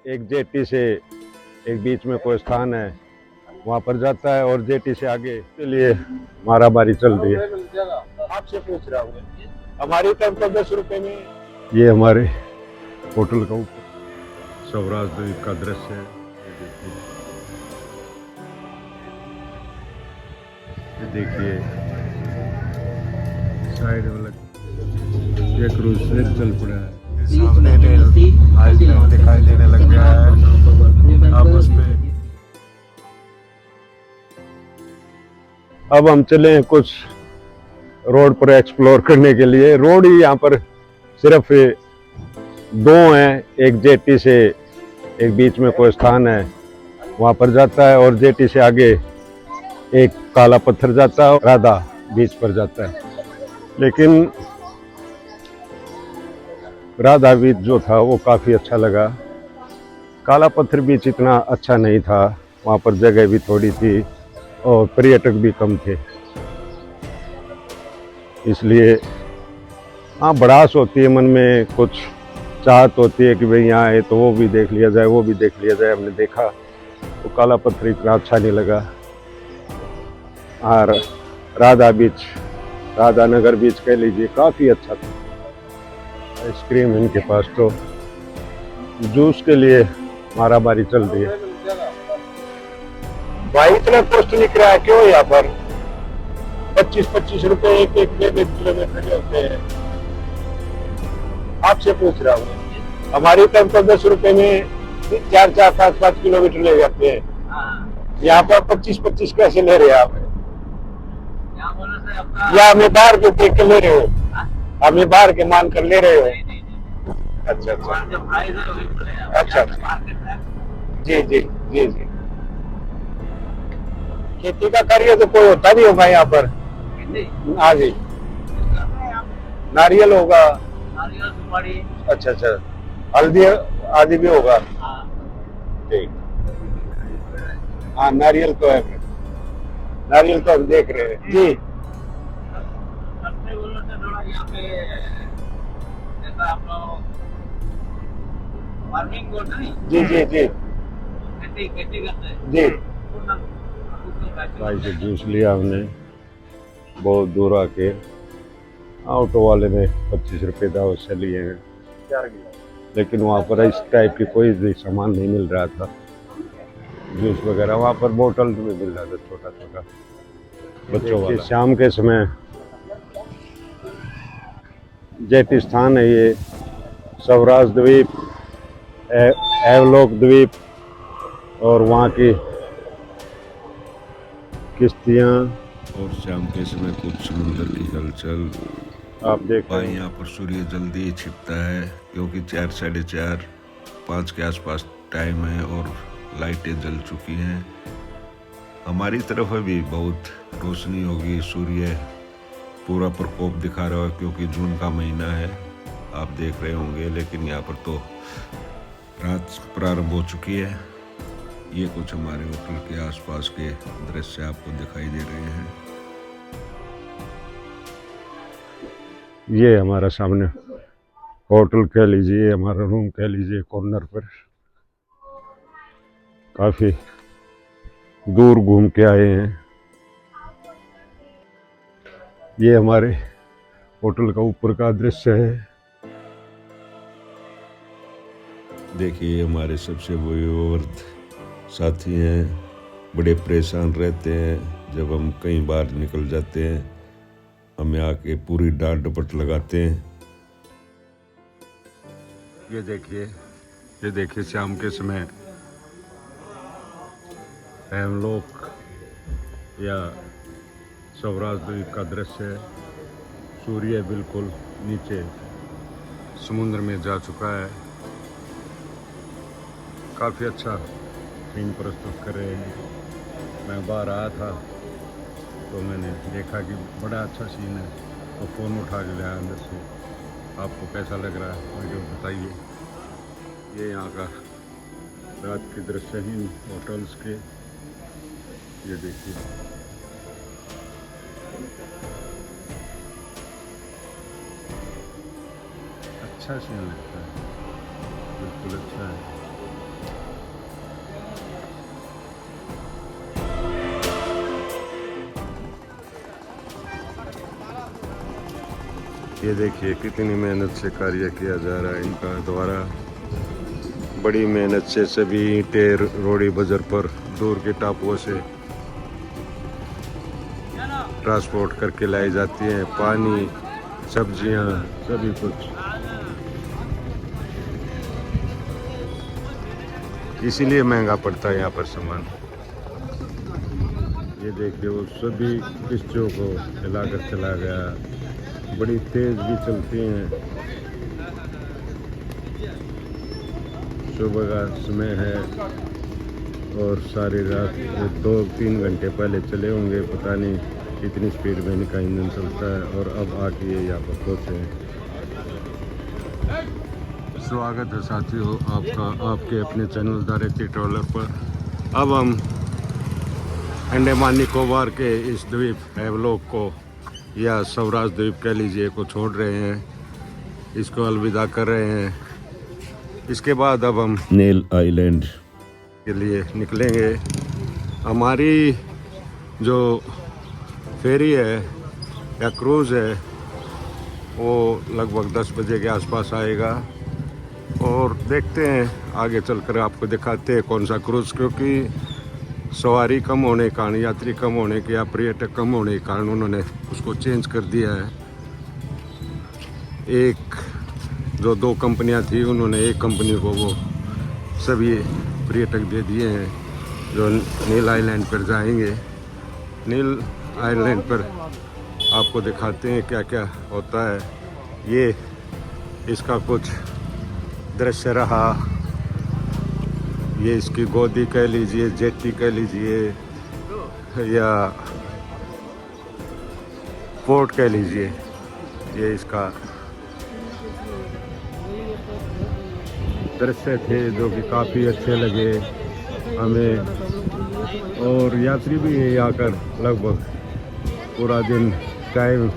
एक जेटी से एक बीच में कोई स्थान है वहाँ पर जाता है और जेटी से आगे के लिए मारामारी चल रही है। आपसे पूछ रहा हूँ हमारी तरफ तो 10 रुपए में। ये हमारे होटल का ऊपर स्वराज द्वीप का दृश्य है। ये देखिए साइड वाला ये क्रूज फिर चल पड़ा है। सामने आइसलैंड दिखाई देने लग गया है। अब उस पे अब हम चले हैं कुछ रोड पर एक्सप्लोर करने के लिए। रोड ही यहाँ पर सिर्फ दो हैं, एक जेटी से एक बीच में कोई स्थान है वहाँ पर जाता है और जेटी से आगे एक काला पत्थर जाता है और राधा बीच पर जाता है। लेकिन राधा बीच जो था वो काफ़ी अच्छा लगा। काला पत्थर बीच इतना अच्छा नहीं था, वहाँ पर जगह भी थोड़ी थी और पर्यटक भी कम थे, इसलिए हाँ भड़ास होती है मन में, कुछ चाहत होती है कि भाई यहाँ आए तो वो भी देख लिया जाए, वो भी देख लिया जाए। हमने देखा तो काला पत्थर इतना अच्छा नहीं लगा। और राधा बीच, राधा नगर बीच कह लीजिए, काफ़ी अच्छा था। आइसक्रीम इनके पास, तो जूस के लिए मारामारी चल रही है। भाई इतना कॉस्ट निकल रहा है क्यों यहाँ पर? 25-25 रुपए एक किलोमीटर के होते हैं। आपसे पूछ रहा हूँ हमारी तरफ तो 10 रुपए में 4-5 किलोमीटर ले जाते हैं। यहाँ पर 25-25 कैसे ले रहे हैं आप? या हमें बाहर के देख के ले रहे हो? हमें बाहर के मान कर ले रहे हो? अच्छा अच्छा अच्छा जी जी जी जी। खेती का कार्य तो कोई होता नहीं होगा यहाँ पर? हाँ जी, नारियल होगा। अच्छा अच्छा, हल्दी आदि भी होगा। ठीक, हाँ नारियल तो है, नारियल तो हम देख रहे हैं जी। जी जी जी जी। भाई से जूस लिया हमने बहुत दूर आके। ऑटो वाले ने 25 रुपये था उससे लिए हैं, लेकिन वहाँ पर इस टाइप की कोई भी सामान नहीं मिल रहा था, जूस वगैरह। वहाँ पर बोतल में मिल रहा था छोटा छोटा बच्चों वाला। शाम के समय जेटी स्थान है ये, स्वराज द्वीप, एवलोक द्वीप, और वहाँ की किश्तियाँ और शाम के समय कुछ समुद्र की हलचल आप देख भाई। यहाँ पर सूर्य जल्दी ही छिपता है क्योंकि 4, 4:30, 5 के आसपास टाइम है और लाइटें जल चुकी हैं। हमारी तरफ अभी बहुत रोशनी होगी, सूर्य पूरा प्रकोप दिखा रहा है क्योंकि जून का महीना है, आप देख रहे होंगे। लेकिन यहाँ पर तो रात प्रारंभ हो चुकी है। ये कुछ हमारे होटल के आसपास के दृश्य आपको दिखाई दे रहे हैं। ये हमारा सामने होटल कह लीजिए, हमारा रूम कह लीजिए, कॉर्नर पर। काफ़ी दूर घूम के आए हैं। ये हमारे होटल का ऊपर का दृश्य है। देखिए हमारे सबसे वयोवृद्ध साथी हैं, बड़े परेशान रहते हैं जब हम कहीं बाहर निकल जाते हैं, हमें आके पूरी डांट डपट लगाते हैं। ये देखिए शाम के समय हेमलोक या स्वराज द्वीप का दृश्य है। सूर्य बिल्कुल नीचे समुद्र में जा चुका है। काफ़ी अच्छा सीन प्रस्तुत कर रहे हैं। मैं बाहर आया था तो मैंने देखा कि बड़ा अच्छा सीन है, तो फ़ोन उठा के लाया अंदर से। आपको कैसा लग रहा है वीडियो बताइए। ये यहाँ का रात के दृश्य ही होटल्स के, ये देखिए। अच्छा सीन लगता है, बिल्कुल अच्छा है। ये देखिए कितनी मेहनत से कार्य किया जा रहा है इनका द्वारा। बड़ी मेहनत से सभी ईंटें रोड़ी बाजार पर दूर के टापुओं से ट्रांसपोर्ट करके लाई जाती हैं। पानी, सब्जियां, सभी कुछ। इसीलिए महंगा पड़ता है यहाँ पर सामान। ये देखिए वो सभी किश्तियों को हिलाकर चला गया। बड़ी तेज भी चलती हैं। सुबह का समय है और सारी रात 2-3 घंटे पहले चले होंगे। पता नहीं कितनी स्पीड में इनका इंजन चलता है। और अब आके ये यहाँ पर पहुँचे हैं। स्वागत है साथियों आपका आपके अपने चैनल दारेती ट्रैवलर पर। अब हम अंडमान निकोबार के इस द्वीप हैवलॉक को या स्वराज द्वीप कह लीजिए को छोड़ रहे हैं। इसको अलविदा कर रहे हैं। इसके बाद अब हम नेल आइलैंड के लिए निकलेंगे। हमारी जो फेरी है या क्रूज़ है वो लगभग 10 बजे के आसपास आएगा। और देखते हैं आगे चलकर आपको दिखाते हैं कौन सा क्रूज़, क्योंकि सवारी कम होने के कारण, यात्री कम होने के या पर्यटक कम होने के कारण उन्होंने उसको चेंज कर दिया है। एक जो 2 कंपनियां थी उन्होंने एक कंपनी को वो सभी पर्यटक दे दिए हैं जो नील आइलैंड पर जाएंगे। नील आइलैंड पर आपको दिखाते हैं क्या क्या होता है। ये इसका कुछ दृश्य रहा। ये इसकी गोदी कह लीजिए, जेटी कह लीजिए या पोर्ट कह लीजिए। ये इसका दृश्य थे जो कि काफ़ी अच्छे लगे हमें। और यात्री भी यहीं आकर लगभग पूरा दिन टाइम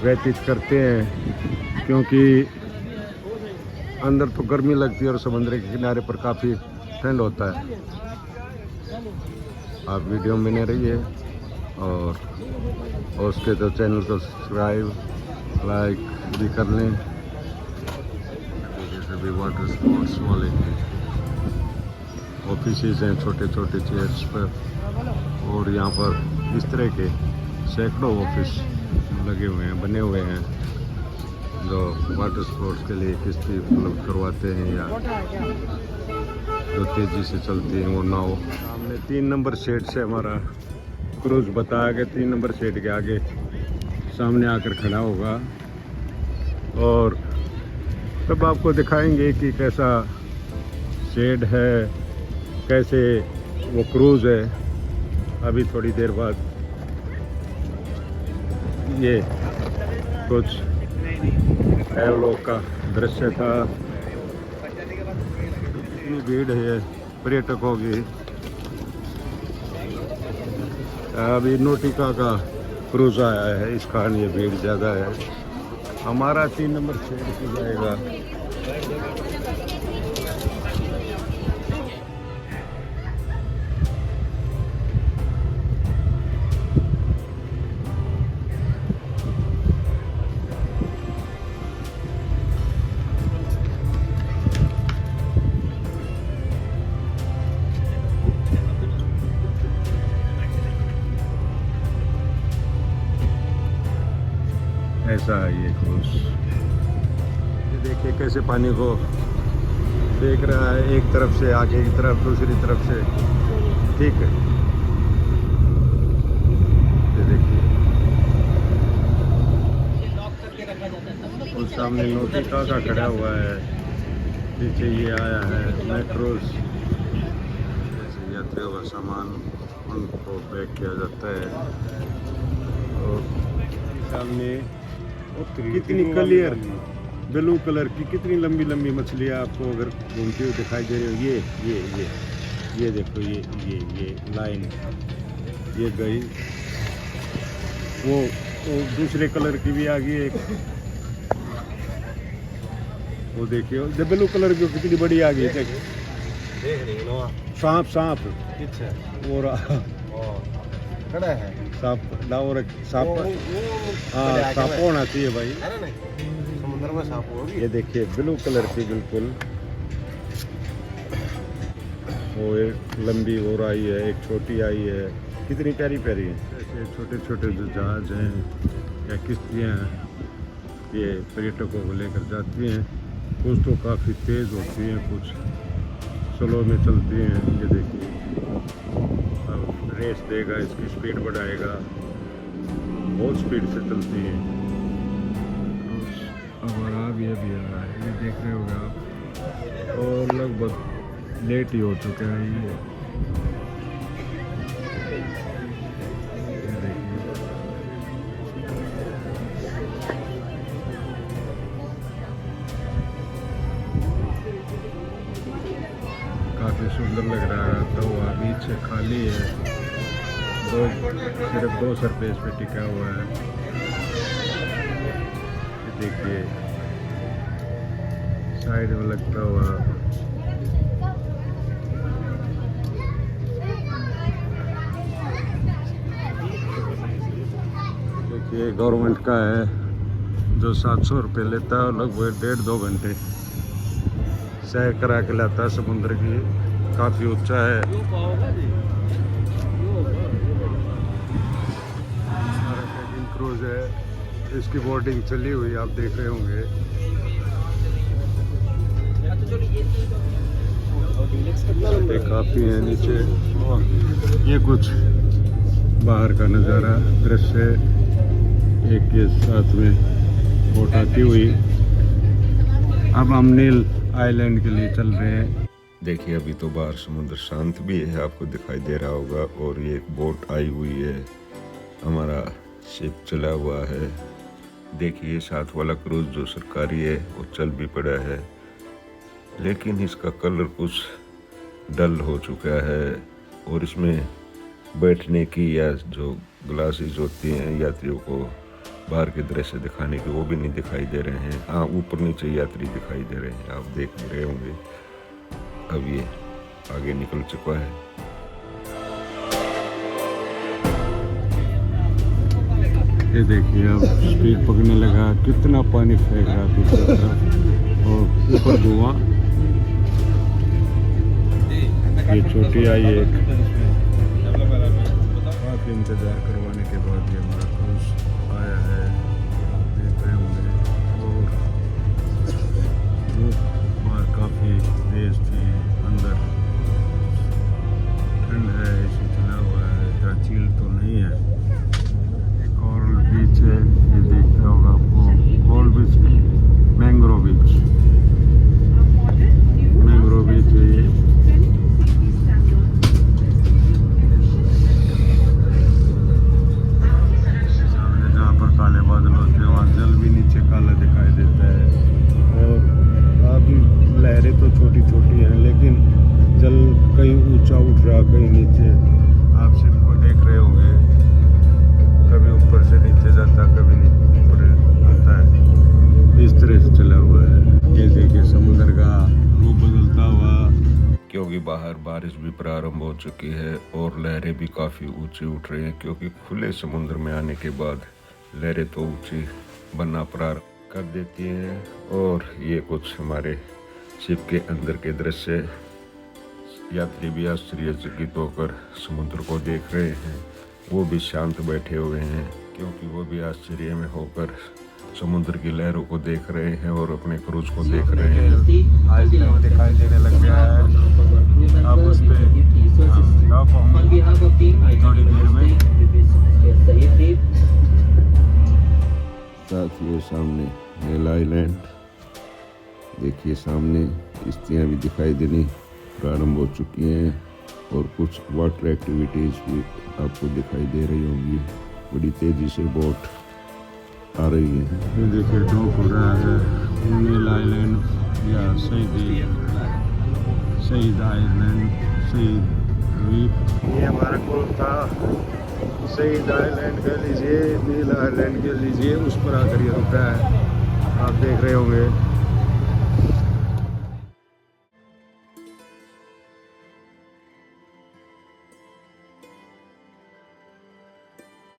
व्यतीत करते हैं, क्योंकि अंदर तो गर्मी लगती है और समुद्र के किनारे पर काफ़ी ठंड होता है। आप वीडियो में बने रहिए और उसके तो चैनल को सब्सक्राइब लाइक भी कर लें। सभी वाटर स्पोर्ट्स वाले के ऑफिसेज हैं छोटे छोटे चेयर्स पर। और यहाँ पर इस तरह के सैकड़ों ऑफिस लगे हुए हैं, बने हुए हैं, जो वाटर स्पोर्ट्स के लिए किश्ती उपलब्ध करवाते हैं या जो तेज़ी से चलती है वो नाव। हमने 3 नंबर शेड से हमारा क्रूज़ बताया कि 3 नंबर शेड के आगे सामने आकर खड़ा होगा और तब आपको दिखाएंगे कि कैसा शेड है, कैसे वो क्रूज़ है। अभी थोड़ी देर बाद ये कुछ हैवलॉक का दृश्य था। इतनी भीड़ है पर्यटकों की। अभी नोटिका का क्रूज आया है, इस कारण ये भीड़ ज़्यादा है। हमारा 3 नंबर शेड पे जाएगा। ऐसा है ये क्रूज। ये देखिए कैसे पानी को देख रहा है, एक तरफ से आगे की तरफ, दूसरी तरफ से। ठीक है, ये देखिए उस सामने नोटिका का खड़ा हुआ है, पीछे ये आया है मेट्रोस। जैसे यात्रियों का सामान उनको पैक किया जाता है। और सामने कितनी क्लियर ब्लू कलर की कितनी लंबी लंबी मछलियाँ आपको अगर घूमती हुई दिखाई दे रही हो। ये देखो ये लाइन ये गई। वो दूसरे कलर की भी आ गई एक। वो देखिए जब ब्लू कलर की कितनी बड़ी आ गई। सांप वो रहा। खड़ा है साफ डावर साफ वो हाँ खड़ा साफ है। होना चाहिए भाई। है ना नहीं समुद्र में सांप होगी ये देखिए ब्लू कलर की बिल्कुल, वो एक लंबी और आई है, एक छोटी आई है, कितनी प्यारी प्यारी है। ऐसे छोटे छोटे जो जहाज हैं या किश्तियाँ हैं, ये पर्यटकों को लेकर जाती हैं। कुछ तो काफ़ी तेज़ होती हैं, कुछ स्लो में चलती हैं। ये देखिए अब रेस देगा, इसकी स्पीड बढ़ाएगा, बहुत स्पीड से चलती हैं। अब अभी आ रहा है, ये देख रहे होगे आप, और लगभग लेट ही हो चुका है ये देखिए। काफ़ी सुंदर लग रहा है। तो वह बीच से खाली है, सिर्फ दो सरफेस पे टिका हुआ है। ये देखिए साइड में लगता हुआ देखिए गवर्नमेंट का है, जो 700 रुपये लेता है, लगभग 1.5-2 घंटे सैर करा के लाता है। समुद्र की काफ़ी ऊंचा है। सारा पैकिंग क्रूज है, इसकी बोर्डिंग चली हुई आप देख रहे होंगे। काफ़ी है नीचे। ये कुछ बाहर का नज़ारा दृश्य, एक के साथ में बोट आती हुई। अब हम नील आइलैंड के लिए चल रहे हैं। देखिए अभी तो बाहर समुद्र शांत भी है, आपको दिखाई दे रहा होगा, और ये एक बोट आई हुई है, हमारा शिप चला हुआ है। देखिए साथ वाला क्रूज जो सरकारी है वो चल भी पड़ा है, लेकिन इसका कलर कुछ डल हो चुका है, और इसमें बैठने की या जो ग्लासेस होती हैं यात्रियों को बाहर के दृश्य दिखाने के, वो भी नहीं दिखाई दे रहे हैं। हाँ ऊपर नीचे यात्री दिखाई दे रहे हैं, आप देख भी रहे होंगे। अब ये आगे निकल चुका है। ये देखिए अब स्पीड पकड़ने लगा, कितना पानी फेंक रहा है दूसरी तरफ, और ऊपर धुआं। ये छोटी आई है, काफ़ी इंतज़ार करवाने के बाद ये हमारा क्रूज आया है, आप देख रहे होंगे। और धूप बाहर काफ़ी तेज़ थी, अंदर ठंड है, एसी चला हुआ है, इतना चील तो नहीं है। एक और बीच है, ये देखते होगा आपको, गोल्ड बीच, मैंग्रोव बीच, मैंग्रोव बीच है ये। काले बादल होते हैं, वहाँ जल भी नीचे काला दिखाई देता है, और अभी लहरें तो छोटी छोटी हैं, लेकिन जल कहीं ऊंचा उठ रहा, कहीं नीचे। आप शिप को देख रहे होंगे, कभी ऊपर से नीचे जाता, कभी ऊपर आता है, इस तरह से चला हुआ है। ये देखिए समुद्र का रूप बदलता हुआ, क्योंकि बाहर बारिश भी प्रारंभ हो चुकी है और लहरें भी काफ़ी ऊंची उठ रही हैं, क्योंकि खुले समुद्र में आने के बाद लहरें तो ऊंची बनना प्रारंभ कर देती हैं। और ये कुछ हमारे शिप के अंदर के दृश्य, यात्री भी आश्चर्यचकित होकर समुद्र को देख रहे हैं, वो भी शांत बैठे हुए हैं, क्योंकि वो भी आश्चर्य में होकर समुद्र की लहरों को देख रहे हैं और अपने क्रूज को देख रहे हैं। आइसलैंड दिखाई देने लग गया है, अब उस पर डॉक होंगे थोड़ी देर में। साथ ही सामने नील आइलैंड, देखिए सामने किश्तियाँ भी दिखाई देनी प्रारंभ हो चुकी हैं, और कुछ वाटर एक्टिविटीज़ भी आपको दिखाई दे रही होंगी। बड़ी तेज़ी से बोट आ रही है। ये देखिए डॉक हो रहा है नील आइलैंड या शहीद आइलैंड, शहीद द्वीप। ये हमारा ग्रुप था, शहीद आइलैंड कह लीजिए, नील आइलैंड कह लीजिए, उस पर आकर ये रुका है, आप देख रहे होंगे।